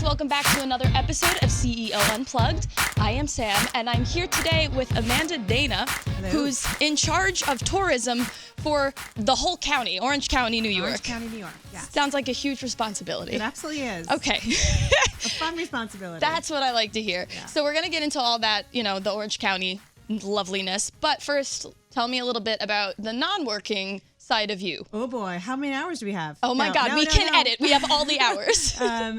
guys, welcome back to another episode of CEO Unplugged. I am Sam, and I'm here today with Amanda Dana, who's in charge of tourism for the whole county, Orange County, New York. Orange County, New York, yes. Sounds like a huge responsibility. It absolutely is. Okay. A fun responsibility. That's what I like to hear. Yeah. So we're going to get into all that, the Orange County loveliness. But first, tell me a little bit about the non-working side of you. Oh boy, how many hours do we have? Oh my God, we can edit. We have all the hours.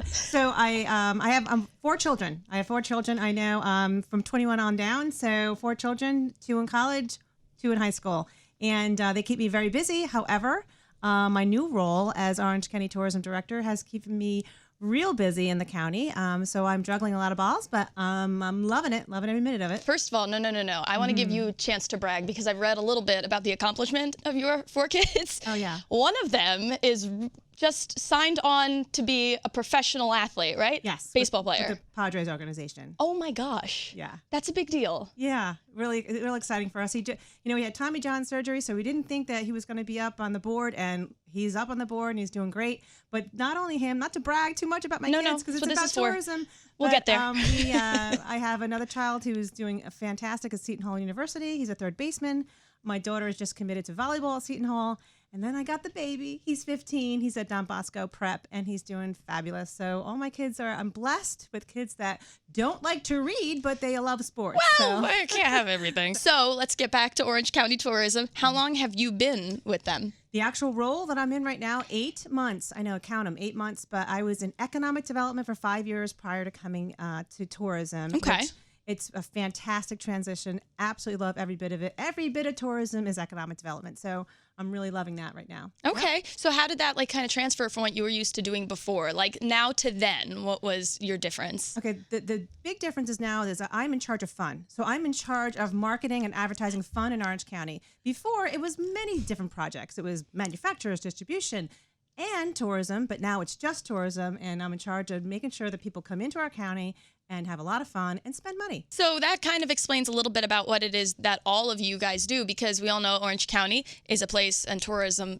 So I have 4 children. I have 4 children. I know from 21 on down. So 4 children, 2 in college, 2 in high school, and they keep me very busy. However, my new role as Orange County Tourism Director has kept me real busy in the county. So I'm juggling a lot of balls, but I'm loving it, loving every minute of it. First of all, no. I want to give you a chance to brag because I've read a little bit about the accomplishment of your 4 kids. Oh, yeah. One of them is just signed on to be a professional athlete, right? Yes. Baseball player. With the Padres organization. Oh my gosh. Yeah. That's a big deal. Yeah, really exciting for us. He had Tommy John surgery, so we didn't think that he was going to be up on the board, and he's up on the board and he's doing great. But not only him, not to brag too much about my kids because it's about tourism. We'll get there. I have another child who's doing fantastic at Seton Hall University. He's a third baseman. My daughter is just committed to volleyball at Seton Hall. And then I got the baby. He's 15. He's at Don Bosco Prep, and he's doing fabulous. So all my kids I'm blessed with kids that don't like to read, but they love sports. Well, I can't have everything. So let's get back to Orange County Tourism. How long have you been with them? The actual role that I'm in right now, 8 months. I know, count them, 8 months. But I was in economic development for 5 years prior to coming to tourism. Okay. It's a fantastic transition. Absolutely love every bit of it. Every bit of tourism is economic development. So I'm really loving that right now. Okay. Yep. So how did that kind of transfer from what you were used to doing before? Like now to then, what was your difference? Okay. The big difference is now is that I'm in charge of fun. So I'm in charge of marketing and advertising fun in Orange County. Before, it was many different projects. It was manufacturers, distribution, and tourism, but now it's just tourism, and I'm in charge of making sure that people come into our county and have a lot of fun and spend money. So that kind of explains a little bit about what it is that all of you guys do, because we all know Orange County is a place and tourism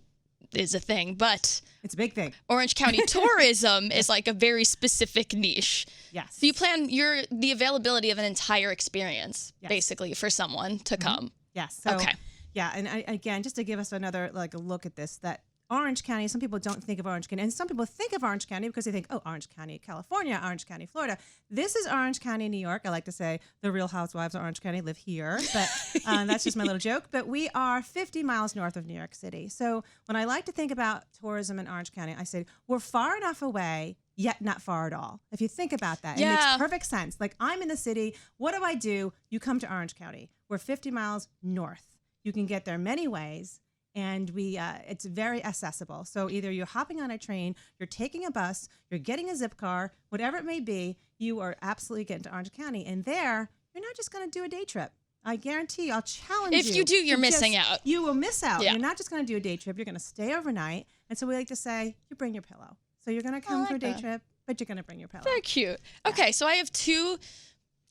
is a thing, but it's a big thing. Orange County tourism is like a very specific niche. Yes. So you plan the availability of an entire experience, basically, for someone to come. Yes. So, okay. Yeah, and again, just to give us another a look at this, that Orange County, some people don't think of Orange County, and some people think of Orange County because they think, oh, Orange County, California, Orange County, Florida. This is Orange County, New York. I like to say the Real Housewives of Orange County live here, but that's just my little joke. But we are 50 miles north of New York City. So when I like to think about tourism in Orange County, I say we're far enough away, yet not far at all. If you think about that, it makes perfect sense. Like, I'm in the city. What do? You come to Orange County. We're 50 miles north. You can get there many ways. And it's very accessible. So either you're hopping on a train, you're taking a bus, you're getting a zip car, whatever it may be, you are absolutely getting to Orange County. And there, you're not just going to do a day trip. I guarantee you, I'll challenge you. If you do, you're missing out. You will miss out. Yeah. You're not just going to do a day trip. You're going to stay overnight. And so we like to say, you bring your pillow. So you're going to come for a day trip, but you're going to bring your pillow. Very cute. Okay, so I have 2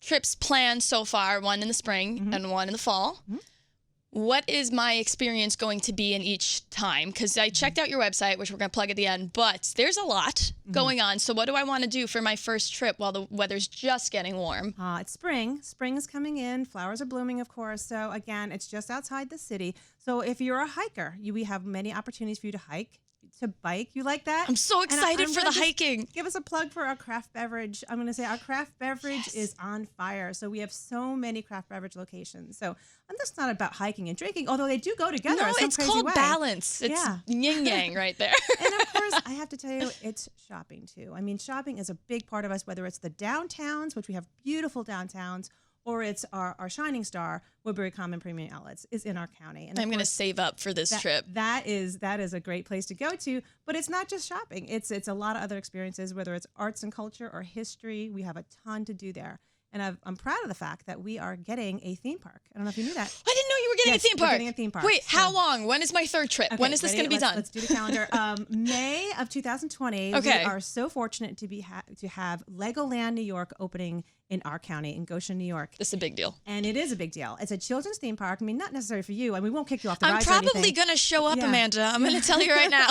trips planned so far, one in the spring and one in the fall. Mm-hmm. What is my experience going to be in each time? Because I checked out your website, which we're going to plug at the end, but there's a lot going on. So what do I want to do for my first trip while the weather's just getting warm? It's spring. Spring is coming in. Flowers are blooming, of course. So again, it's just outside the city. So if you're a hiker, we have many opportunities for you to hike, to bike. You like that? I'm so excited for the hiking. Give us a plug for our craft beverage. I'm going to say our craft beverage is on fire. So we have so many craft beverage locations. So and that's not about hiking and drinking, although they do go together. No, it's called balance. It's yin yang right there. And of course, I have to tell you, it's shopping too. I mean, shopping is a big part of us, whether it's the downtowns, which we have beautiful downtowns, or it's our shining star, Woodbury Common Premium Outlets, is in our county. And I'm going to save up for this trip. That is a great place to go to, but it's not just shopping. It's a lot of other experiences, whether it's arts and culture or history. We have a ton to do there. And I'm proud of the fact that we are getting a theme park. I don't know if you knew that. I didn't know you were getting a theme park. We're getting a theme park. Wait, how long? When is my third trip? Okay, when is this going to be done? Let's do the calendar. May of 2020. Okay. We are so fortunate to have Legoland New York opening in our county, in Goshen, New York. This is a big deal. And it is a big deal. It's a children's theme park. I mean, not necessarily for you. I mean, we won't kick you off the I'm ride. probably going to show up, Amanda. I'm going to tell you right now.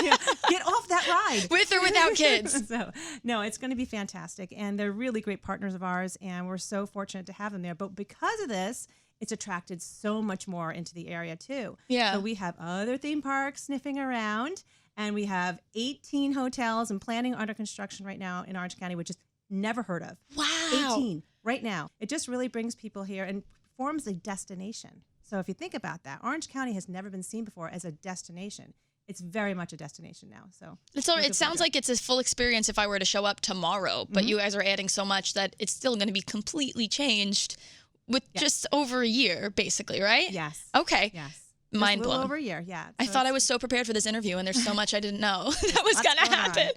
Yeah. Get off that ride. With or without kids. So, no, it's going to be fantastic. And they're really great partners of ours. And we're so fortunate to have them there. But because of this, it's attracted so much more into the area too. Yeah. So we have other theme parks sniffing around. And we have 18 hotels and planning under construction right now in Orange County, which is never heard of. Wow. 18 right now. It just really brings people here and forms a destination. So if you think about that, Orange County has never been seen before as a destination. It's very much a destination now. So it sounds like it's a full experience if I were to show up tomorrow, but you guys are adding so much that it's still going to be completely changed with just over a year, basically, right? Yes. Okay. Yes. Mind Just a little blown. over a year, yeah. So I thought I was so prepared for this interview, and there's so much I didn't know that was going to happen.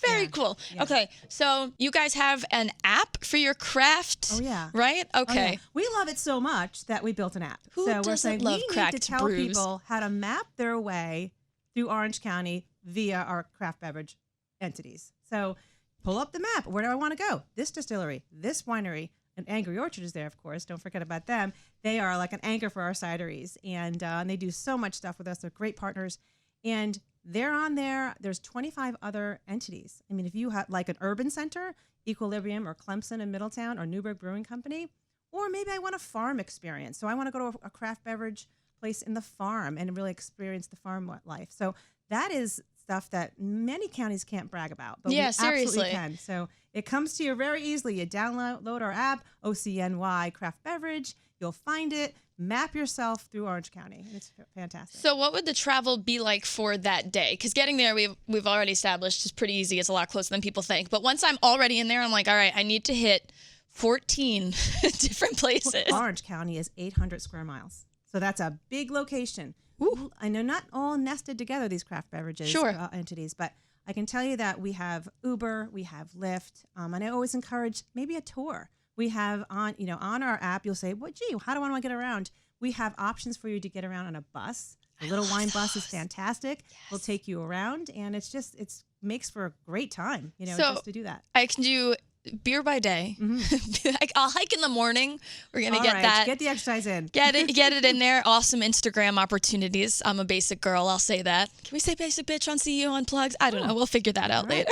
Very cool. Yeah. Okay, so you guys have an app for your craft? Oh, yeah. Right? Okay. Oh, yeah. We love it so much that we built an app. Who so we're doesn't saying love we need cracked to tell brews? people how to map their way through Orange County via our craft beverage entities. So pull up the map. Where do I want to go? This distillery, this winery, and Angry Orchard is there, of course. Don't forget about them. They are like an anchor for our cideries, and they do so much stuff with us. They're great partners, and they're on there. There's 25 other entities. I mean, if you have like an urban center, Equilibrium or Clemson in Middletown or Newburgh Brewing Company, or maybe I want a farm experience. So I want to go to a craft beverage place in the farm and really experience the farm life. So that is stuff that many counties can't brag about, but we absolutely can. So it comes to you very easily. You download our app, OCNY Craft Beverage. You'll find it. Map yourself through Orange County. It's fantastic. So what would the travel be like for that day? Because getting there, we've already established is pretty easy. It's a lot closer than people think. But once I'm already in there, I'm like, all right, I need to hit 14 different places. Orange County is 800 square miles. So that's a big location. Ooh. I know not all nested together, these craft beverages entities, but I can tell you that we have Uber, we have Lyft, and I always encourage maybe a tour. We have on our app, you'll say, well, gee, how do I want to get around? We have options for you to get around on a bus. The little wine bus is fantastic. Yes. We'll take you around, and it makes for a great time, just to do that. I can do beer by day. I'll hike in the morning. We're gonna get the exercise in. Get it in there. Awesome Instagram opportunities. I'm a basic girl. I'll say that. Can we say basic bitch on CEO Unplugged? I don't know. We'll figure that out later.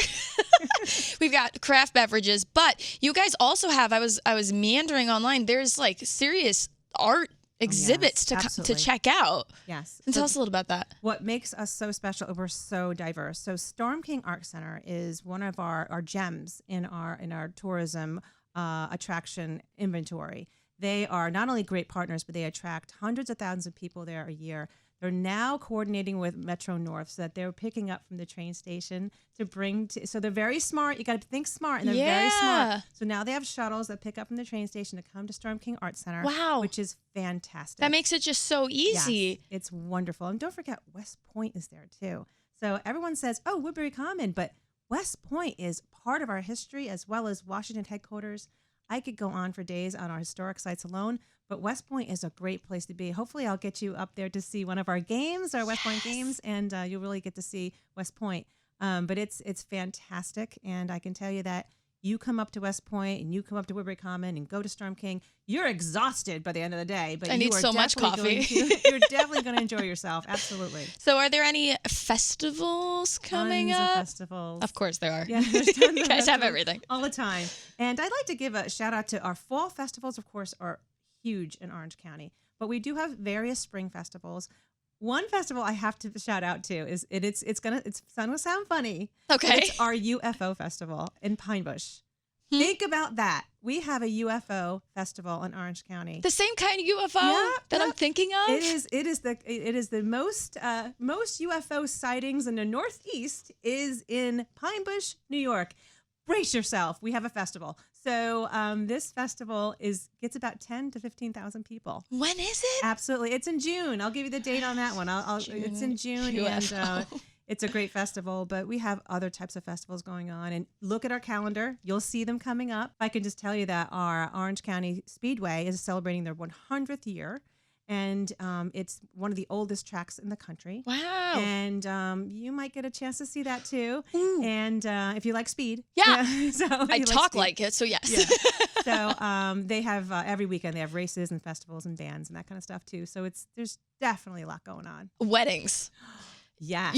We've got craft beverages, but you guys also have. I was meandering online. There's like serious art exhibits to check out. Yes. And tell us a little about that. What makes us so special, we're so diverse. So Storm King Art Center is one of our gems in our tourism attraction inventory. They are not only great partners, but they attract hundreds of thousands of people there a year. They're now coordinating with Metro North so that they're picking up from the train station to bring to. So they're very smart. You got to think smart, and they're very smart. So now they have shuttles that pick up from the train station to come to Storm King Art Center. Wow, which is fantastic. That makes it just so easy. Yes, it's wonderful, and don't forget West Point is there too. So everyone says, "Oh, Woodbury Common," but West Point is part of our history as well as Washington headquarters. I could go on for days on our historic sites alone, but West Point is a great place to be. Hopefully, I'll get you up there to see one of our games, our West Point games, and you'll really get to see West Point. But it's fantastic, and I can tell you that you come up to West Point and you come up to Woodbury Common and go to Storm King, you're exhausted by the end of the day. But I need so much coffee. You're definitely going to enjoy yourself. Absolutely. So are there any festivals coming Tons up? Of festivals. Of course there are. Yeah, there's tons you of guys have festivals everything. all the time. And I'd like to give a shout out to our fall festivals, of course, are huge in Orange County. But we do have various spring festivals. One festival I have to shout out to is it's gonna sound funny. Okay. It's our UFO festival in Pine Bush. Think about that. We have a UFO festival in Orange County. The same kind of UFO that I'm thinking of? It is the most UFO sightings in the Northeast is in Pine Bush, New York. Brace yourself. We have a festival. So this festival gets about 10 to 15,000 people. When is it? Absolutely. It's in June. I'll give you the date on that one. It's in June. UFO. And it's a great festival, but we have other types of festivals going on. And look at our calendar. You'll see them coming up. I can just tell you that our Orange County Speedway is celebrating their 100th year. and it's one of the oldest tracks in the country. Wow. And you might get a chance to see that too. Ooh. And if you like speed. Yeah. So I talk like it, so yes. Yeah. So they have every weekend they have races and festivals and bands and that kind of stuff too. So there's definitely a lot going on. Weddings. Yes.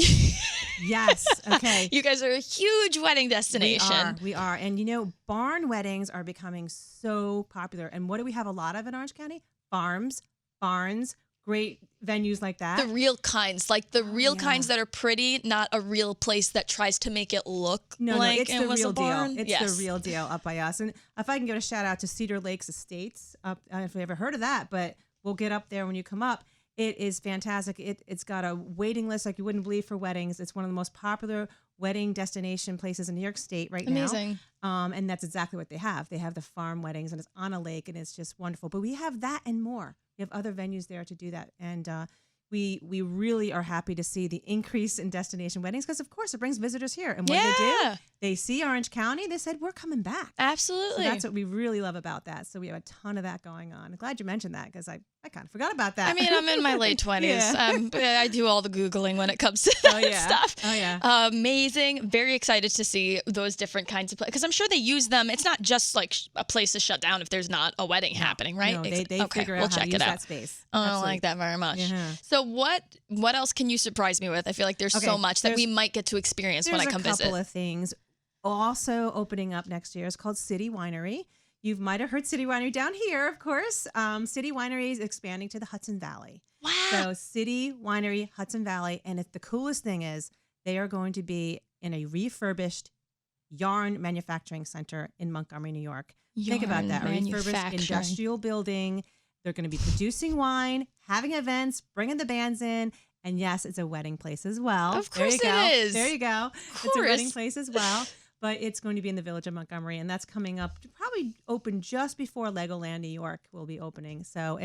Yes. Okay. You guys are a huge wedding destination. We are. And barn weddings are becoming so popular. And what do we have a lot of in Orange County? Farms, barns, great venues like that. The real kinds, like the real kinds that are pretty, not a real place that tries to make it look like it's it the was real a barn. deal. It's the real deal up by us. And if I can give a shout out to Cedar Lakes Estates, up, I don't know if you ever heard of that, but we'll get up there when you come up. It is fantastic. It's got a waiting list like you wouldn't believe for weddings. It's one of the most popular wedding destination places in New York State right now. Amazing. And that's exactly what they have. They have the farm weddings, and it's on a lake, and it's just wonderful. But we have that and more. We have other venues there to do that. And we really are happy to see the increase in destination weddings because, of course, it brings visitors here. And what do they do? They see Orange County. They said, we're coming back. Absolutely. So that's what we really love about that. So we have a ton of that going on. I'm glad you mentioned that because I kind of forgot about that. I mean, I'm in my late 20s. But I do all the Googling when it comes to stuff. Oh, yeah. Amazing. Very excited to see those different kinds of places. Because I'm sure they use them. It's not just like a place to shut down if there's not a wedding happening, right? No, they figure out how to use that space. Oh, I like that very much. Yeah. So what else can you surprise me with? I feel like there's so much that we might get to experience when I come visit. There's a couple of things. Also opening up next year is called City Winery. You might have heard City Winery down here, of course. City Winery is expanding to the Hudson Valley. Wow. So City Winery, Hudson Valley. And the coolest thing is they are going to be in a refurbished yarn manufacturing center in Montgomery, New York. Think about that. A refurbished industrial building. They're going to be producing wine, having events, bringing the bands in. And yes, it's a wedding place as well. Of course it is. There you go. It's a wedding place as well. But it's going to be in the Village of Montgomery, and that's coming up to probably open just before Legoland, New York will be opening. So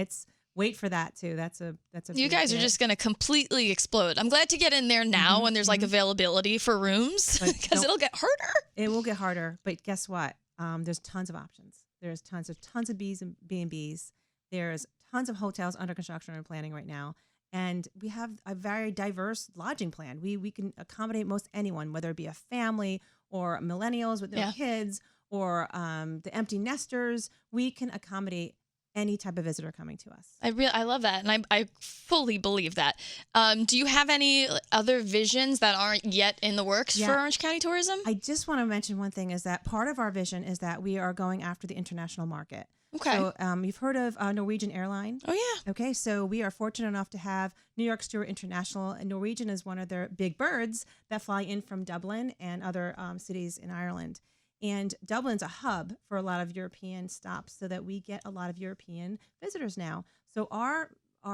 wait for that too. That's a. You guys are just going to completely explode. I'm glad to get in there now when there's like availability for rooms because it'll get harder. It will get harder, but guess what? There's tons of options. There's tons of B&Bs. There's tons of hotels under construction and planning right now. And we have a very diverse lodging plan. We can accommodate most anyone, whether it be a family or millennials with their kids or the empty nesters. We can accommodate any type of visitor coming to us. I love that. And I fully believe that. Do you have any other visions that aren't yet in the works for Orange County tourism? I just want to mention one thing is that part of our vision is that we are going after the international market. Okay. So you've heard of Norwegian Airline? Oh, yeah. Okay. So we are fortunate enough to have New York Stewart International. And Norwegian is one of their big birds that fly in from Dublin and other cities in Ireland. And Dublin's a hub for a lot of European stops so that we get a lot of European visitors now. So our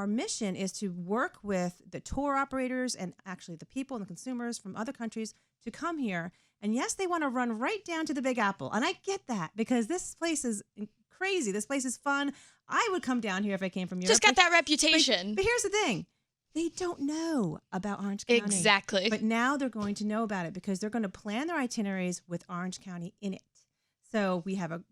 mission is to work with the tour operators and actually the people and the consumers from other countries to come here. And yes, they want to run right down to the Big Apple. And I get that because this place is crazy. This place is fun. I would come down here if I came from Europe. Just got that reputation. But here's the thing. They don't know about Orange County. Exactly. But now they're going to know about it because they're going to plan their itineraries with Orange County in it. So we have a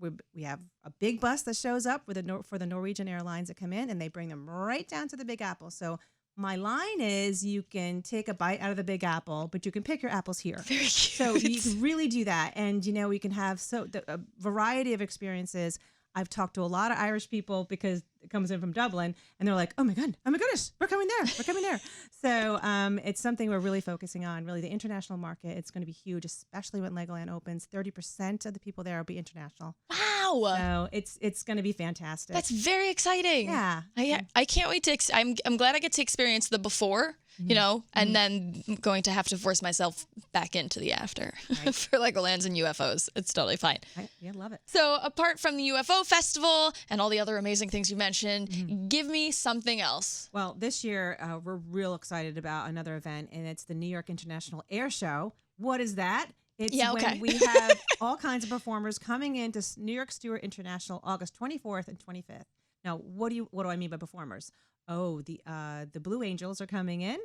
big bus that shows up for the Norwegian Airlines that come in, and they bring them right down to the Big Apple. So my line is you can take a bite out of the Big Apple, but you can pick your apples here. Very cute. So you can really do that. And, we can have a variety of experiences. I've talked to a lot of Irish people because it comes in from Dublin, and they're like, oh my goodness, we're coming there. So it's something we're really focusing on, really the international market. It's going to be huge, especially when Legoland opens. 30% of the people there will be international. Wow. So it's going to be fantastic. That's very exciting. Yeah. I can't wait to, I'm glad I get to experience the before, and then I'm going to have to force myself back into the after for Legolands and UFOs. It's totally fine. Yeah, love it. So apart from the UFO festival and all the other amazing things you mentioned, give me something else. Well, this year we're real excited about another event, and it's the New York International Air Show. What is that? It's when we have all kinds of performers coming into New York Stewart International August 24th and 25th. Now, what do I mean by performers? Oh, the Blue Angels are coming in.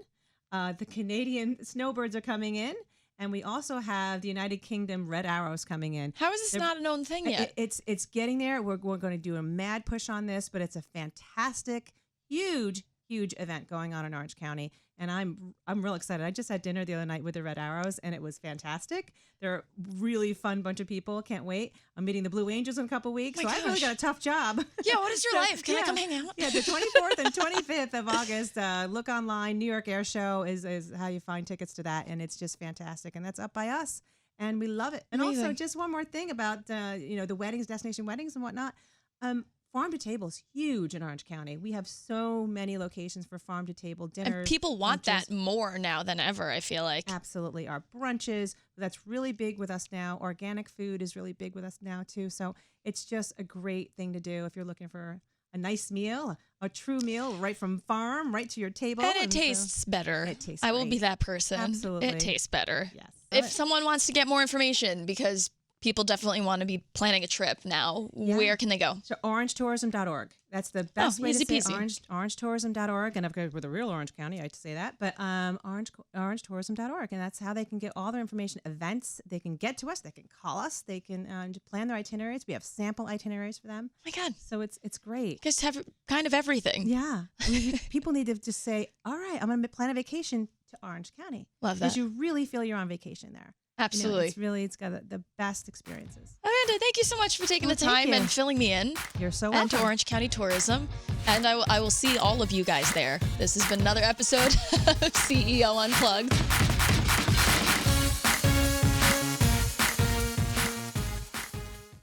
The Canadian Snowbirds are coming in. And we also have the United Kingdom Red Arrows coming in. How is this not a known thing yet? It's getting there. We're going to do a mad push on this, but it's a fantastic huge event going on in Orange County, and I'm real excited. I just had dinner the other night with the Red Arrows, and it was fantastic. They're a really fun bunch of people. Can't wait. I'm meeting the Blue Angels in a couple weeks, Oh so my I've really gosh. got a tough job. Yeah, what is your life? Can I come hang out? Yeah, the 24th and 25th of August. Look online. New York Air Show is how you find tickets to that, and it's just fantastic. And that's up by us, and we love it. And also, Amazing. just one more thing about the weddings, destination weddings, and whatnot. Farm to table is huge in Orange County. We have so many locations for farm to table dinners. And people want brunches. that more now than ever, I feel like. Absolutely. Our brunches, that's really big with us now. Organic food is really big with us now, too. So it's just a great thing to do if you're looking for a nice meal, a true meal right from farm, right to your table. And it tastes better. It tastes I will great. be that person. Absolutely. It tastes better. Yes. If someone wants to get more information, because people definitely want to be planning a trip now, where can they go? So orangetourism.org. That's the best way to easy say peasy. orangetourism.org. And of course, with a real Orange County, I hate to say that, but orangetourism.org. And that's how they can get all their information, events. They can get to us. They can call us. They can plan their itineraries. We have sample itineraries for them. Oh my God. So it's great. You guys have kind of everything. Yeah. People need to just say, all right, I'm going to plan a vacation to Orange County. Love Because that. you really feel you're on vacation there. Absolutely. It's got the best experiences. Amanda, thank you so much for taking the Well, thank time you. and filling me in. You're so And welcome. to Orange County Tourism. And I will see all of you guys there. This has been another episode of CEO Unplugged.